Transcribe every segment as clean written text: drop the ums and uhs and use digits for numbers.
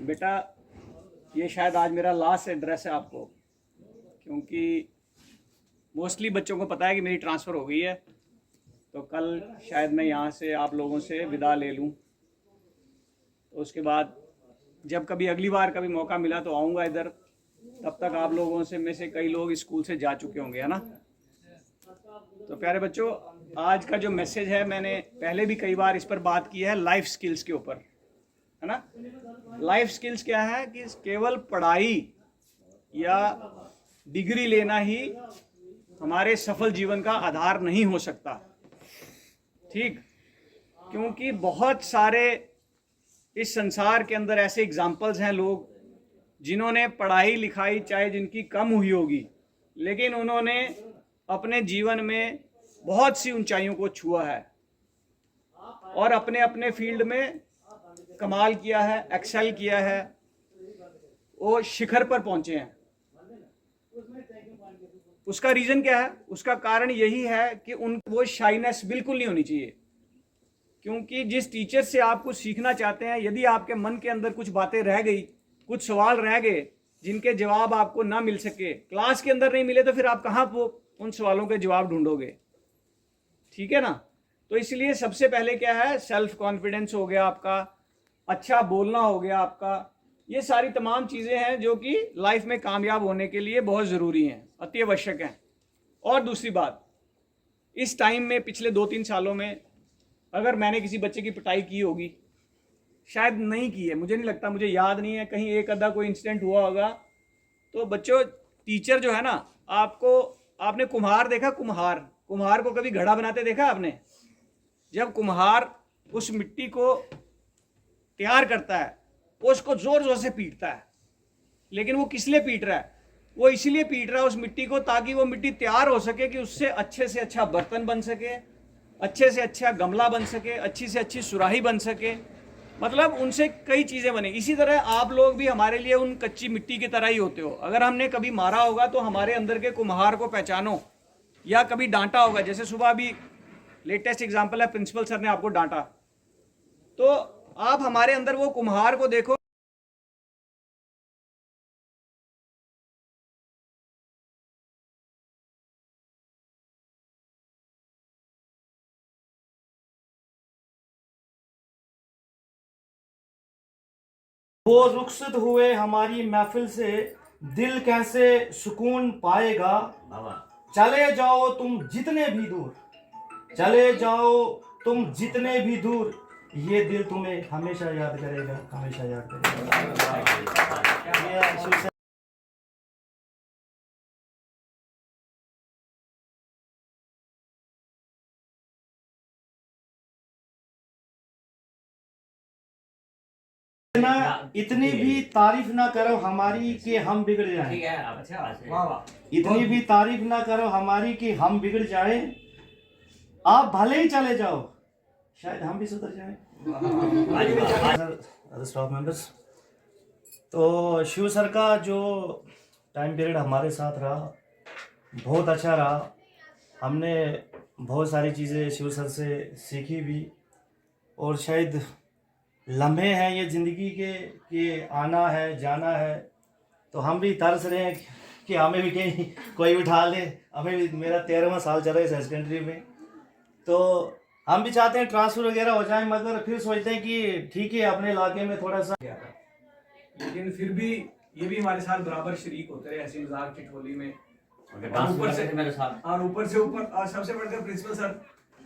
बेटा ये शायद आज मेरा लास्ट एड्रेस है आपको, क्योंकि मोस्टली बच्चों को पता है कि मेरी ट्रांसफ़र हो गई है, तो कल शायद मैं यहाँ से आप लोगों से विदा ले लूँ। तो उसके बाद जब कभी अगली बार कभी मौका मिला तो आऊँगा इधर। तब तक आप लोगों से में से कई लोग स्कूल से जा चुके होंगे, है ना। तो प्यारे बच्चों, आज का जो मैसेज है, मैंने पहले भी कई बार इस पर बात की है, लाइफ स्किल्स के ऊपर, है ना। लाइफ स्किल्स क्या है कि केवल पढ़ाई या डिग्री लेना ही हमारे सफल जीवन का आधार नहीं हो सकता, ठीक। क्योंकि बहुत सारे इस संसार के अंदर ऐसे एग्जाम्पल्स हैं, लोग जिन्होंने पढ़ाई लिखाई चाहे जिनकी कम हुई होगी, लेकिन उन्होंने अपने जीवन में बहुत सी ऊंचाइयों को छुआ है और अपने अपने फील्ड में कमाल किया है, एक्सेल किया है, वो शिखर पर पहुंचे हैं। उसका रीज़न क्या है? उसका कारण यही है कि वो शाइनेस बिल्कुल नहीं होनी चाहिए। क्योंकि जिस टीचर से आप कुछ सीखना चाहते हैं, यदि आपके मन के अंदर कुछ बातें रह गई, कुछ सवाल रह गए जिनके जवाब आपको ना मिल सके, क्लास के अंदर नहीं मिले, तो फिर आप कहाँ वो उन सवालों के जवाब ढूंढोगे, ठीक है ना। तो इसलिए सबसे पहले क्या है, सेल्फ कॉन्फिडेंस हो गया आपका, अच्छा बोलना हो गया आपका। ये सारी तमाम चीज़ें हैं जो कि लाइफ में कामयाब होने के लिए बहुत ज़रूरी हैं, अति आवश्यक हैं। और दूसरी बात, इस टाइम में पिछले 2-3 सालों में अगर मैंने किसी बच्चे की पिटाई की होगी, शायद नहीं की है, मुझे नहीं लगता, मुझे याद नहीं है, कहीं एक आधा कोई इंसिडेंट हुआ होगा। तो बच्चों, टीचर जो है ना, आपने कुम्हार देखा, कुम्हार को कभी घड़ा बनाते देखा आपने? जब कुम्हार उस मिट्टी को तैयार करता है, वो उसको जोर जोर से पीटता है, लेकिन वो किस लिए पीट रहा है? वो इसलिए पीट रहा है उस मिट्टी को, ताकि वो मिट्टी तैयार हो सके कि उससे अच्छे से अच्छा बर्तन बन सके, अच्छे से अच्छा गमला बन सके, अच्छी से अच्छी सुराही बन सके, मतलब उनसे कई चीज़ें बने। इसी तरह आप लोग भी हमारे लिए उन कच्ची मिट्टी की तरह ही होते हो। अगर हमने कभी मारा होगा तो हमारे अंदर के कुम्हार को पहचानो, या कभी डांटा होगा, जैसे सुबह अभी लेटेस्ट एग्जाम्पल है, प्रिंसिपल सर ने आपको डांटा, तो आप हमारे अंदर वो कुम्हार को देखो। वो रुखसत हुए हमारी महफिल से, दिल कैसे सुकून पाएगा। चले जाओ तुम जितने भी दूर, चले जाओ तुम जितने भी दूर, ये दिल तुम्हें हमेशा याद करेगा, हमेशा याद करेगा। इतनी भी तारीफ ना करो हमारी कि हम बिगड़ जाएं। इतनी भी तारीफ ना करो हमारी कि हम बिगड़ जाएं। आप भले ही चले जाओ, शायद हम भी सुधर जाएं। स्टाफ मेंबर्स, तो शिव सर का जो टाइम पीरियड हमारे साथ रहा, बहुत अच्छा रहा। हमने बहुत सारी चीज़ें शिव सर से सीखी भी, और शायद लम्हे हैं ये ज़िंदगी के कि आना है जाना है, तो हम भी तरस रहे हैं कि हमें भी कहीं कोई उठा ले। हमें भी, मेरा 13वां साल चल रहा है सेकेंडरी में, तो हम भी चाहते हैं ट्रांसफ़र वगैरह हो जाए, मगर फिर सोचते हैं कि ठीक है अपने इलाके में थोड़ा सा, लेकिन फिर भी ये भी हमारे साथ बराबर शरीक होते रहे ऐसी मजाक की ठोली में। और ऊपर से मेरे साथ, और ऊपर से और सबसे बढ़कर प्रिंसिपल सर,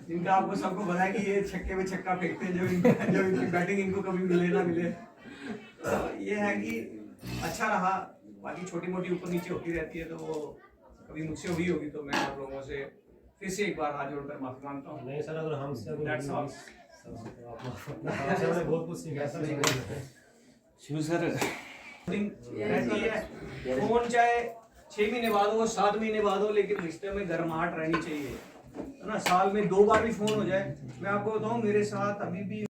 जिनका आपको सबको पता है कि ये छक्के में छक्का फेंकते हैं, जो इनकी बैटिंग इनको कभी मिले ना मिले। तो ये है कि अच्छा रहा, बाकी छोटी मोटी ऊपर नीचे होती रहती है, तो वो कभी मुझसे हुई होगी तो मैं आप लोगों से फिर से एक बार हाथ जोड़कर माफी मांगता हूँ। नहीं सर, अगर हमसे बहुत कुछ सीखा शिव सर। रहती है, फोन चाहे 6 महीने बाद हो, 7 महीने बाद हो, लेकिन रिश्ते में गर्माहट रहनी चाहिए, है ना। साल में 2 बार भी फोन हो जाए, मैं आपको बताऊं, मेरे साथ अभी भी